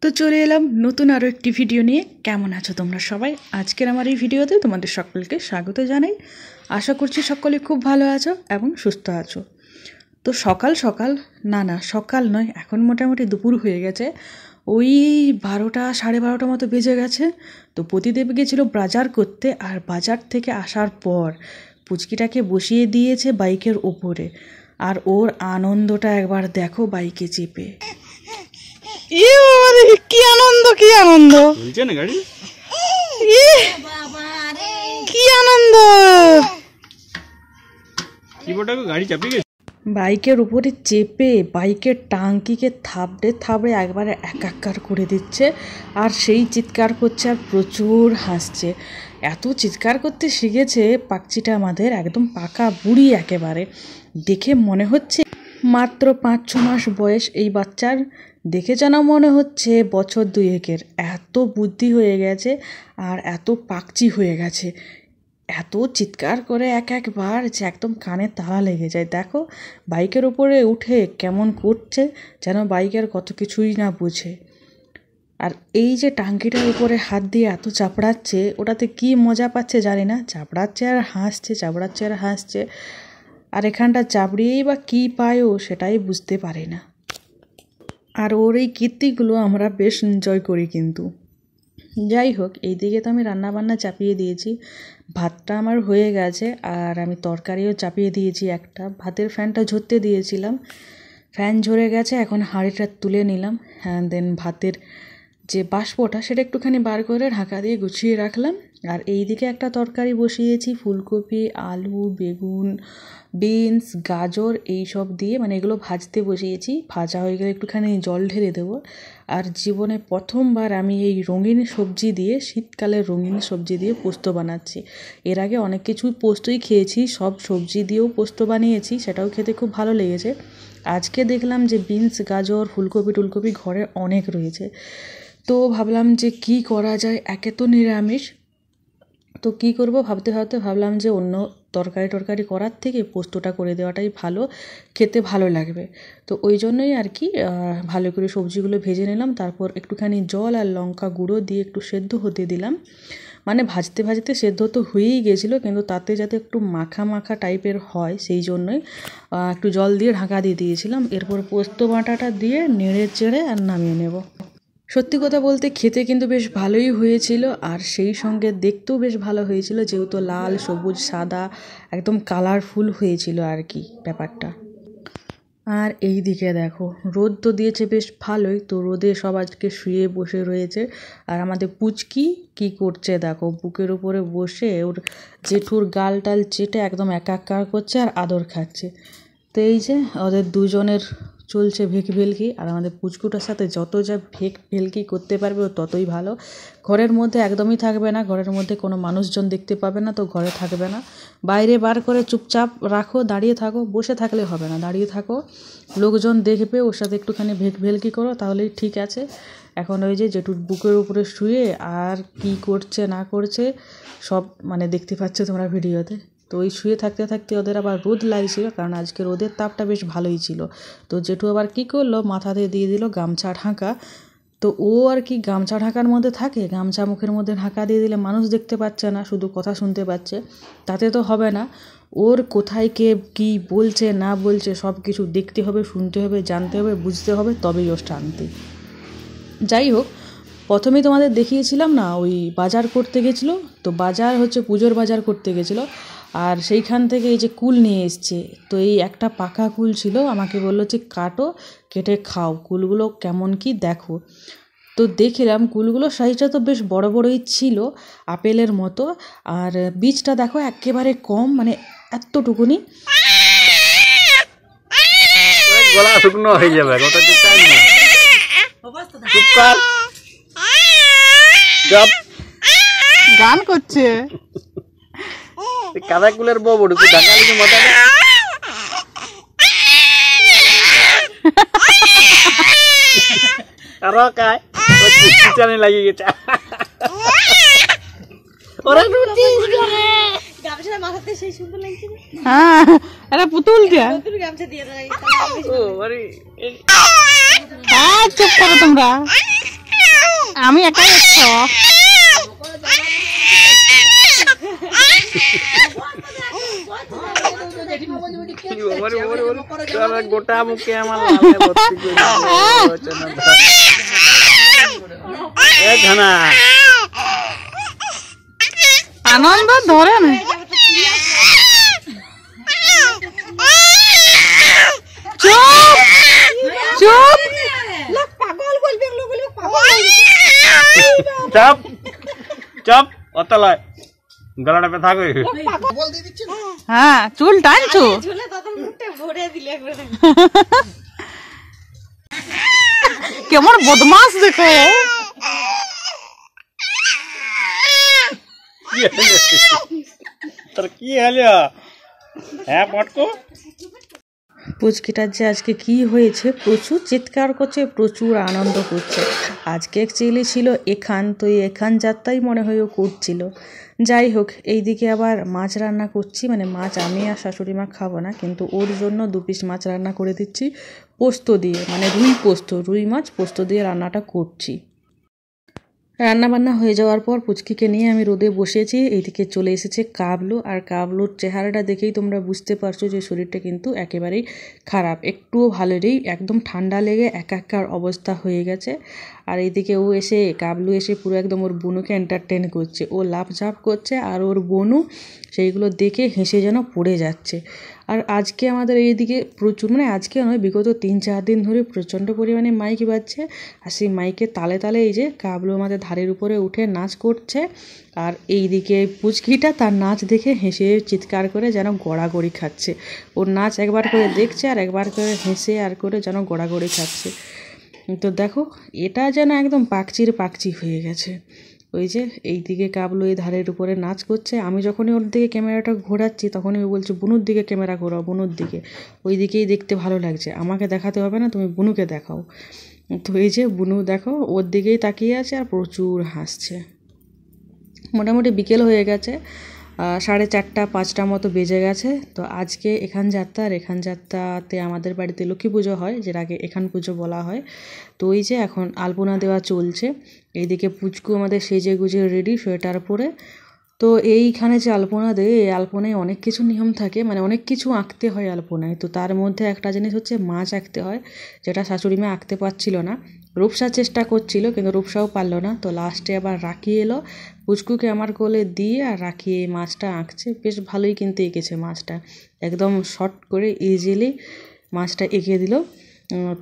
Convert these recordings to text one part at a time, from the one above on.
তো চলে এলাম নতুন আরও একটি ভিডিও নিয়ে। কেমন আছো তোমরা সবাই? আজকের আমার এই ভিডিওতে তোমাদের সকলকে স্বাগত জানাই। আশা করছি সকলে খুব ভালো আছো এবং সুস্থ আছো। তো সকাল সকাল সকাল নয়, এখন মোটামুটি দুপুর হয়ে গেছে, ওই 12টা সাড়ে 12টা মতো বেজে গেছে। তো প্রতিদেব গেছিলো বাজার করতে, আর বাজার থেকে আসার পর পুচকিটাকে বসিয়ে দিয়েছে বাইকের ওপরে, আর ওর আনন্দটা একবার দেখো বাইকে চেপে। কি আনন্দ কি আনন্দ না গাড়ি, কি আনন্দ! গাড়ি চাপিয়ে গেছে, বাইকের উপরে চেপে বাইকের টাঙ্কিকে থাবড়ে থাবড়ে একবারে একাকার করে দিচ্ছে, আর সেই চিৎকার করছে আর প্রচুর হাসছে। এত চিৎকার করতে শিখেছে পাকচিটা আমাদের, একদম পাকা বুড়ি একেবারে। দেখে মনে হচ্ছে মাত্র 5-6 মাস বয়স এই বাচ্চার, দেখে যেন মনে হচ্ছে বছর 2-1-এর। এত বুদ্ধি হয়ে গেছে আর এত পাকচি হয়ে গেছে, এত চিৎকার করে একবার যে একদম কানে তালা লেগে যায়। দেখো বাইকের উপরে উঠে কেমন করছে, যেন বাইকের কত কিছুই না বুঝে। আর এই যে টাঙ্কিটার উপরে হাত দিয়ে এত চাপড়াচ্ছে, ওটাতে কি মজা পাচ্ছে জানি না, চাপড়াচ্ছে আর হাসছে, চাপড়াচ্ছে আর হাসছে। আর এখানটা চাপড়িয়েই বা কী পায়ও সেটাই বুঝতে পারি না। আর ওর এই কীর্তিগুলো আমরা বেশ এনজয় করি কিন্তু। যাই হোক, এইদিকে তো আমি রান্নাবান্না চাপিয়ে দিয়েছি, ভাতটা আমার হয়ে গেছে, আর আমি তরকারিও চাপিয়ে দিয়েছি একটা। ভাতের ফ্যানটা ঝরতে দিয়েছিলাম, ফ্যান ঝরে গেছে, এখন হাঁড়িটা তুলে নিলাম। হ্যাঁ, দেন ভাতের যে বাষ্পটা সেটা একটুখানি বার করে ঢাকা দিয়ে গুছিয়ে রাখলাম। আর এই দিকে একটা তরকারি বসিয়েছি, ফুলকপি, আলু, বেগুন, বিনস, গাজর এই সব দিয়ে, মানে এগুলো ভাজতে বসিয়েছি। ভাজা হয়ে গেলে একটুখানি জল ঢেলে দেবো। আর জীবনে প্রথমবার আমি এই রঙিন সবজি দিয়ে, শীতকালের রঙিন সবজি দিয়ে পোস্ত বানাচ্ছি। এর আগে অনেক কিছুই পোস্তই খেয়েছি, সব সবজি দিয়েও পোস্ত বানিয়েছি, সেটাও খেতে খুব ভালো লেগেছে। আজকে দেখলাম যে বিনস, গাজর, ফুলকপি টুলকপি ঘরে অনেক রয়েছে, তো ভাবলাম যে কি করা যায়, একে তো নিরামিষ, তো কি করব ভাবতে ভাবতে ভাবলাম যে অন্য তরকারি করার থেকে পোস্তটা করে দেওয়াটাই ভালো, খেতে ভালো লাগবে। তো ওই জন্যই আর কি ভালো করে সবজিগুলো ভেজে নিলাম, তারপর একটুখানি জল আর লঙ্কা গুঁড়ো দিয়ে একটু সেদ্ধ হতে দিলাম। মানে ভাজতে ভাজতে সেদ্ধ তো হয়েই গেছিলো, কিন্তু তাতে যাতে একটু মাখা মাখা টাইপের হয় সেই জন্যই একটু জল দিয়ে ঢাকা দিয়ে দিয়েছিলাম। এরপর পোস্ত বাটাটা দিয়ে নেড়ে চেড়ে আর নামিয়ে নেব। সত্যি কথা বলতে খেতে কিন্তু বেশ ভালোই হয়েছিল, আর সেই সঙ্গে দেখতেও বেশ ভালো হয়েছিল, যেহেতু লাল সবুজ সাদা একদম কালারফুল হয়েছিল আর কি ব্যাপারটা। আর এই দিকে দেখো রোদ তো দিয়েছে বেশ ভালোই, তো রোদে সব আজকে শুয়ে বসে রয়েছে। আর আমাদের পুচকি কি করছে দেখো, বুকের উপরে বসে ওর জেঠুর গাল টাল চেটে একদম একাকার করছে আর আদর খাচ্ছে। তো এই যে ওদের দুজনের চলছে ভেলকি, আর আমাদের পুচকুটার সাথে যত যা ভেলকি করতে পারবে ও ততই ভালো। ঘরের মধ্যে একদমই থাকবে না, ঘরের মধ্যে কোনো মানুষজন দেখতে পাবে না, তো ঘরে থাকবে না, বাইরে বার করে চুপচাপ রাখো, দাঁড়িয়ে থাকো, বসে থাকলে হবে না, দাঁড়িয়ে থাকো, লোকজন দেখবে, ওর সাথে একটুখানি ভেলকি করো, তাহলেই ঠিক আছে। এখন ওই যে জেঠুর বুকের উপরে শুয়ে আর কি করছে না করছে সব মানে দেখতে পাচ্ছ তোমরা ভিডিওতে। তো ওই শুয়ে থাকতে থাকতে ওদের আবার রোদ লাগছিল, কারণ আজকে রোদের তাপটা বেশ ভালোই ছিল। তো জেঠু আবার কী করলো, মাথাতে দিয়ে দিল গামছা ঢাকা। তো ও আর কি গামছা ঢাকার মধ্যে থাকে, গামছা মুখের মধ্যে ঢাকা দিয়ে দিলে মানুষ দেখতে পাচ্ছে না, শুধু কথা শুনতে পাচ্ছে, তাতে তো হবে না। ওর কোথায় কে কী বলছে না বলছে সব কিছু দেখতে হবে, শুনতে হবে, জানতে হবে, বুঝতে হবে, তবেই ওর শান্তি। যাই হোক, প্রথমেই তোমাদের দেখিয়েছিলাম না, ওই বাজার করতে গেছিলো, তো বাজার হচ্ছে পুজোর বাজার করতে গেছিলো, আর সেইখান থেকে এই যে কুল নিয়ে এসছে। তো এই একটা পাকা কুল ছিল, আমাকে বললো যে কাটো, কেটে খাও, কুলগুলো কেমন কি দেখো। তো দেখলাম কুলগুলো সাইজটা তো বেশ বড় বড়ই ছিল, আপেলের মতো, আর বীজটা দেখো একেবারে কম, মানে এতটুকুনি। গলা শুকনো হয়ে যাবে, গান করছে কাদা কুলের বউ বড় ঢাকা লিখে মাথা আরো কায় চিচানে লাগিয়ে গেছে। ওরে গামছা মাথাতে সেই সুন্দর লাগছে। হ্যাঁ, এটা পুতুল দিয়া নতুন গামছা দিয়ে দাও। ও আরে হ্যাঁ, চুপ করো তোমরা। আমি একাই গোটা মুখে আমার আনন্দ ধরে না। চপ চপ অতলায় গলাটা ব্যথা করে। হ্যাঁ চুল টানছো কেমন বদমাস দেখো। তোর কি হলো? হ্যাঁ পটকো পুচকিটার যে আজকে কি হয়েছে, প্রচুর চিৎকার করছে, প্রচুর আনন্দ করছে। আজকে অ্যাকচুয়ালি ছিল এখান, তো এই এখান যাত্রাই মনে হয় ও করছিল। যাই হোক, এইদিকে আবার মাছ রান্না করছি, মানে মাছ আমি আর শাশুড়ি মা খাবো না, কিন্তু ওর জন্য 2 পিস মাছ রান্না করে দিচ্ছি পোস্ত দিয়ে, মানে রুই পোস্ত, রুই মাছ পোস্ত দিয়ে রান্নাটা করছি। রান্নাবান্না হয়ে যাওয়ার পর পুচকিকে নিয়ে আমি রোদে বসেছি। এইদিকে চলে এসেছে কাবলু, আর কাবলুর চেহারাটা দেখেই তোমরা বুঝতে পারছো যে শরীরটা কিন্তু একেবারেই খারাপ, একটুও ভালো নেই, একদম ঠান্ডা লেগে একাকার অবস্থা হয়ে গেছে। আর এইদিকে ও এসে, কাবলু এসে পুরো একদম ওর বোনুকে এন্টারটেন করছে, ও লাফঝাপ করছে, আর ওর বোনু সেইগুলো দেখে হেসে যেন পড়ে যাচ্ছে। আর আজকে আমাদের এইদিকে প্রচুর, মানে আজকে নয়, বিগত 3-4 দিন ধরে প্রচণ্ড পরিমাণে মাইক বাজছে, আর সেই মাইকের তালে তালে এই যে কাবলু আমাদের ধারের উপরে উঠে নাচ করছে। আর এইদিকে পুচকিটা তার নাচ দেখে হেসে চিৎকার করে যেন গড়াগড়ি খাচ্ছে। ওর নাচ একবার করে দেখছে আর একবার করে হেসে আর করে যেন গড়াগড়ি খাচ্ছে। তো দেখো, এটা যেন একদম পাকচি হয়ে গেছে। ওই যে এইদিকে কাবলু এই ধারের উপরে নাচ করছে, আমি যখনই ওর দিকে ক্যামেরাটা ঘোরাচ্ছি তখনই ও বলছে বুনুর দিকে ক্যামেরা ঘোরাও, বুনুর দিকে, ওই দিকেই দেখতে ভালো লাগছে, আমাকে দেখাতে হবে না, তুমি বুনুকে দেখাও। তো এই যে বুনু দেখো ওর দিকেই তাকিয়ে আছে আর প্রচুর হাসছে। মোটামুটি বিকেল হয়ে গেছে, 4:30-5টা মতো বেজে গেছে। তো আজকে এখান যাত্রা, আর এখান যাত্রাতে আমাদের বাড়িতে লক্ষ্মী পুজো হয়, যেটা আগে এখান পুজো বলা হয়। তো ওই যে এখন আলপনা দেওয়া চলছে, এইদিকে পুচকু আমাদের সেজে গুজে রেডি, সোয়েটার পরে। তো এইখানে যে আলপনা দেয়, এই আলপনায় অনেক কিছু নিয়ম থাকে, মানে অনেক কিছু আঁকতে হয় আলপনায়। তো তার মধ্যে একটা জিনিস হচ্ছে মাছ আঁকতে হয়, যেটা শাশুড়ি মা আঁকতে পারছিল না, রূপসা চেষ্টা করছিল কিন্তু রূপসাও পারলো না। তো লাস্টে আবার রাখি এলো, পুচকুকে আমার কোলে দিয়ে আর রাখি এই মাছটা আঁকছে, বেশ ভালোই কিন্তু এঁকেছে মাছটা, একদম শর্ট করে ইজিলি মাছটা এঁকে দিল।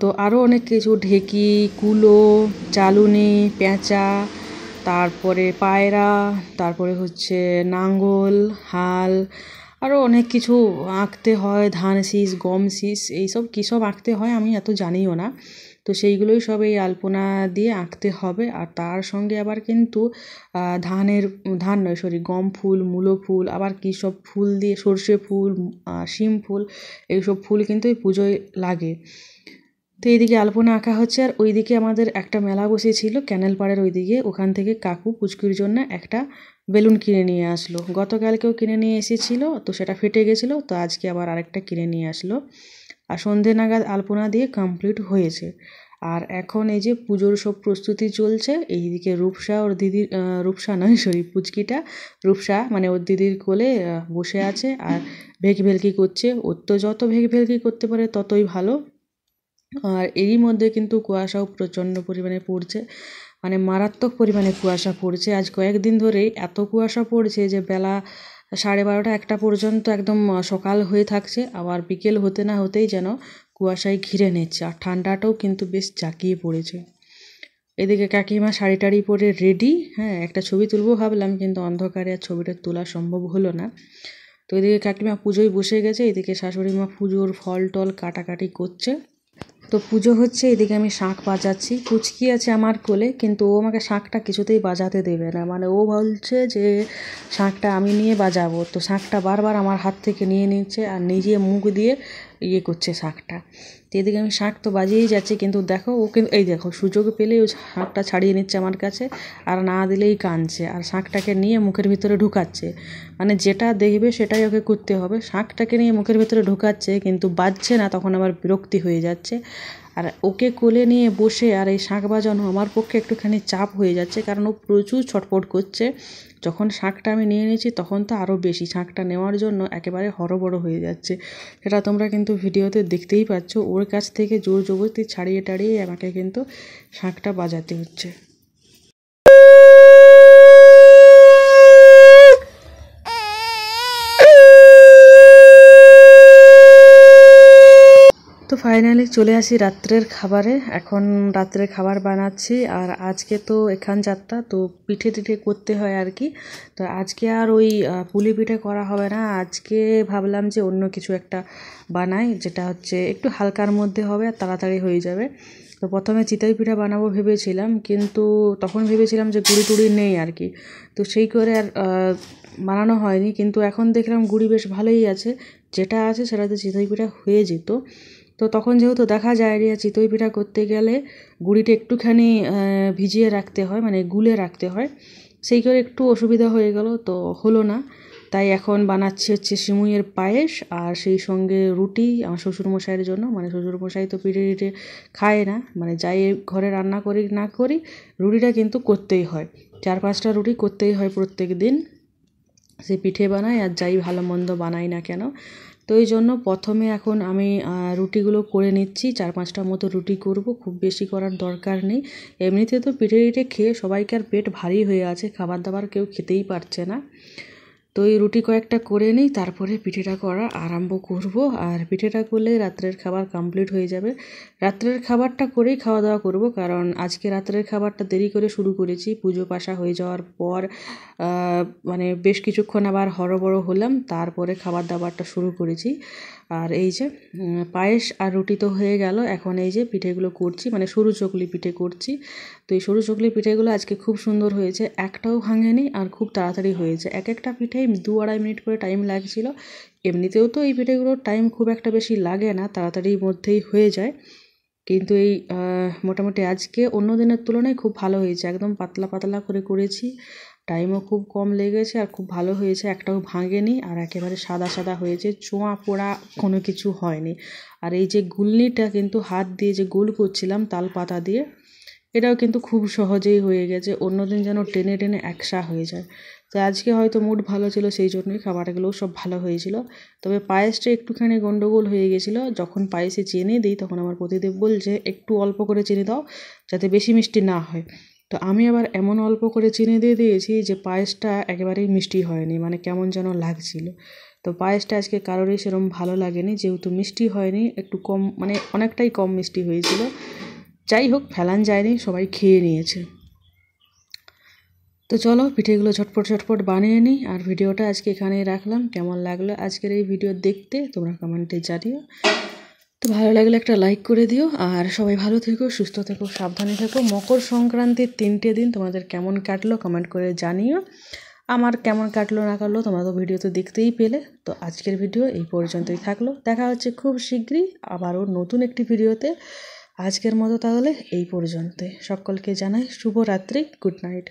তো আরও অনেক কিছু, ঢেকি, কুলো, চালুনি, পেঁচা, তারপরে পায়রা, তারপরে হচ্ছে নাঙ্গল, হাল, আরও অনেক কিছু আঁকতে হয়, ধান শীষ, গম শীষ, এইসব কী সব আঁকতে হয় আমি এত জানিও না। তো সেইগুলোই সব এই আলপনা দিয়ে আঁকতে হবে। আর তার সঙ্গে আবার কিন্তু গম ফুল, মূলো ফুল, আবার কী সব ফুল দিয়ে, সর্ষে ফুল, শিম ফুল, এইসব ফুল কিন্তু এই পুজোয় লাগে। তো এইদিকে আলপনা আঁকা হচ্ছে, আর ওইদিকে আমাদের একটা মেলা বসেছিল ক্যানেল পাড়ের ওইদিকে, ওখান থেকে কাকু পুচকুর জন্য একটা বেলুন কিনে নিয়ে আসলো। গতকালকেও কিনে নিয়ে এসেছিলো, তো সেটা ফেটে গেছিলো, তো আজকে আবার আরেকটা কিনে নিয়ে আসলো। আর সন্ধে নাগাদ আলপনা দিয়ে কমপ্লিট হয়েছে। আর এখন এই যে পুজোর সব প্রস্তুতি চলছে। এইদিকে পুচকিটা রূপসা মানে ওর দিদির কোলে বসে আছে আর ভেলকি করছে। ওর তো যত ভেলকি করতে পারে ততই ভালো। আর এরই মধ্যে কিন্তু কুয়াশাও প্রচণ্ড পরিমাণে পড়ছে, মানে মারাত্মক পরিমাণে কুয়াশা পড়ছে। আজ কয়েকদিন ধরেই এত কুয়াশা পড়ছে যে বেলা 12:30-1টা পর্যন্ত একদম সকাল হয়ে থাকছে, আবার বিকেল হতে না হতেই যেন কুয়াশায় ঘিরে নিচ্ছে। আর ঠান্ডাটাও কিন্তু বেশ জাঁকিয়ে পড়েছে। এদিকে কাকিমা শাড়ি টাড়ি পরে রেডি, হ্যাঁ একটা ছবি তুলবো ভাবলাম, কিন্তু অন্ধকারে আর ছবিটা তোলা সম্ভব হলো না। তো এদিকে কাকিমা পুজোয় বসে গেছে, এদিকে শাশুড়ি মা পুজোর ফল টল কাটাকাটি করছে। তো পুজো হচ্ছে, এদিকে আমি শাঁখ বাজাচ্ছি, পুচকি আছে আমার কোলে, কিন্তু ও আমাকে শাঁখটা কিছুতেই বাজাতে দেবে না, মানে ও বলছে যে শাঁখটা আমি নিয়ে বাজাবো। তো শাঁখটা বারবার আমার হাত থেকে নিয়ে নিচ্ছে আর নিজে মুখ দিয়ে করছে শাঁখটা। তো এদিকে আমি শাঁখ তো বাজিয়েই যাচ্ছি, কিন্তু দেখো ও কিন্তু এই দেখো সুযোগ পেলেই ও শাঁখটা ছাড়িয়ে নিচ্ছে আমার কাছে, আর না দিলেই কাঁদছে, আর শাঁখটাকে নিয়ে মুখের ভিতরে ঢুকাচ্ছে, মানে যেটা দেখবে সেটাই ওকে করতে হবে। শাঁখটাকে নিয়ে মুখের ভিতরে ঢুকাচ্ছে কিন্তু বাজছে না, তখন আবার বিরক্তি হয়ে যাচ্ছে। আর ওকে কোলে নিয়ে বসে আর এই শাঁখ বাজানো আমার পক্ষে একটুখানি চাপ হয়ে যাচ্ছে, কারণ ও প্রচুর ছটফট করছে। যখন শাঁখটা আমি নিয়ে নিয়েছি তখন তো আরও বেশি, শাঁখটা নেওয়ার জন্য একেবারে হরবড় হয়ে যাচ্ছে। সেটা তোমরা কিন্তু ভিডিওতে দেখতেই পাচ্ছ। ওর কাছ থেকে জোর জবরদস্তি ছাড়িয়ে টাড়িয়ে আমাকে কিন্তু শাঁখটা বাজাতে হচ্ছে। তো ফাইনালি চলে আসি রাত্রের খাবারে। এখন রাত্রের খাবার বানাচ্ছি। আর আজকে তো এখান যাত্রা, তো পিঠে টিঠে করতে হয় আর কি। তো আজকে আর ওই পুলি পিঠে করা হবে না। আজকে ভাবলাম যে অন্য কিছু একটা বানাই, যেটা হচ্ছে একটু হালকার মধ্যে হবে আর তাড়াতাড়ি হয়ে যাবে। তো প্রথমে চিতই পিঠা বানাবো ভেবেছিলাম, কিন্তু তখন ভেবেছিলাম যে গুড়ি টুড়ি নেই আর কি, তো সেই করে আর বানানো হয়নি। কিন্তু এখন দেখলাম গুড়ি বেশ ভালোই আছে, যেটা আছে সেটাতে চিতই পিঠা হয়ে যেত। তো তখন যেহেতু দেখা যায় যে চিতই পিঠা করতে গেলে গুড়িটা একটুখানি ভিজিয়ে রাখতে হয়, মানে গুলে রাখতে হয়, সেই করে একটু অসুবিধা হয়ে গেল, তো হলো না। তাই এখন বানাচ্ছি হচ্ছে সিমুইয়ের পায়েস, আর সেই সঙ্গে রুটি আমার শ্বশুরমশাইয়ের জন্য। মানে শ্বশুরমশাই তো পিঠে টিঠে খায় না, মানে যাই ঘরে রান্না করি না করি রুটিটা কিন্তু করতেই হয়, 4-5টা রুটি করতেই হয় প্রত্যেক দিন। সে পিঠে বানাই আর যাই ভালো মন্দ বানাই না কেন। তো এই জন্য প্রথমে এখন আমি রুটিগুলো করে নিচ্ছি। 4-5টা মতো রুটি করব, খুব বেশি করার দরকার নেই। এমনিতে তো পিঠে টিঠে খেয়ে সবাইকার পেট ভারী হয়ে আছে, খাবার দাবার কেউ খেতেই পারছে না। তো এই রুটি কয়েকটা করে নিই, তারপরে পিঠেটা করা আরম্ভ করব। আর পিঠেটা করলে রাত্রের খাবার কমপ্লিট হয়ে যাবে। রাত্রের খাবারটা করেই খাওয়া দাওয়া করব, কারণ আজকে রাত্রের খাবারটা দেরি করে শুরু করেছি। পুজো পাশা হয়ে যাওয়ার পর মানে বেশ কিছুক্ষণ আবার হরবড় হলাম, তারপরে খাবার দাবারটা শুরু করেছি। আর এই যে পায়েস আর রুটি তো হয়ে গেল, এখন এই যে পিঠেগুলো করছি, মানে সরু চকলি পিঠে করছি। তো এই সরু চকলি পিঠেগুলো আজকে খুব সুন্দর হয়েছে, একটাও ভাঙেনি আর খুব তাড়াতাড়ি হয়েছে। এক একটা পিঠেই 2-2.5 মিনিট করে টাইম লাগছিল। এমনিতেও তো এই পিঠেগুলোর টাইম খুব একটা বেশি লাগে না, তাড়াতাড়ির মধ্যেই হয়ে যায়। কিন্তু এই মোটামুটি আজকে অন্য দিনের তুলনায় খুব ভালো হয়েছে, একদম পাতলা পাতলা করে করেছি, টাইমও খুব কম লেগেছে আর খুব ভালো হয়েছে, একটাও ভাঙেনি আর একেবারে সাদা সাদা হয়েছে, চোঁয়া পোড়া কোনো কিছু হয়নি। আর এই যে গুলনিটা কিন্তু হাত দিয়ে যে গোল করছিলাম তাল পাতা দিয়ে, এটাও কিন্তু খুব সহজেই হয়ে গেছে। অন্যদিন যেন টেনে টেনে একসা হয়ে যায়। তো আজকে হয়তো মুড ভালো ছিল, সেই জন্যই খাবারগুলোও সব ভালো হয়েছিল। তবে পায়েসটা একটুখানি গন্ডগোল হয়ে গেছিলো। যখন পায়েসে চিনি দিই তখন আমার পতিদেব বলছে একটু অল্প করে চিনি দাও, যাতে বেশি মিষ্টি না হয়। তো আমি আবার এমন অল্প করে চিনি দিয়ে দিয়েছি যে পায়েসটা একেবারেই মিষ্টি হয়নি, মানে কেমন যেন লাগছিল। তো পায়েসটা আজকে কারোরই সেরকম ভালো লাগেনি, যেহেতু মিষ্টি হয়নি, একটু কম, মানে অনেকটাই কম মিষ্টি হয়েছিল। যাই হোক, ফেলান যায়নি, সবাই খেয়ে নিয়েছে। তো চলো পিঠেগুলো ঝটপট ঝটপট বানিয়ে নিই। আর ভিডিওটা আজকে এখানেই রাখলাম। কেমন লাগলো আজকের এই ভিডিও দেখতে তোমরা কমেন্টে জানিও। তো ভালো লাগলে একটা লাইক করে দিও। আর সবাই ভালো থেকো, সুস্থ থেকো, সাবধানে থেকো। মকর সংক্রান্তির 3টে দিন তোমাদের কেমন কাটলো কমেন্ট করে জানিও। আমার কেমন কাটলো না কাটলো তোমরা তো ভিডিও তো দেখতেই পেলে। তো আজকের ভিডিও এই পর্যন্তই থাকলো, দেখা হচ্ছে খুব শীঘ্রই আবারও নতুন একটি ভিডিওতে। আজকের মতো তাহলে এই পর্যন্তই। সকলকে জানাই শুভরাত্রি, গুড নাইট।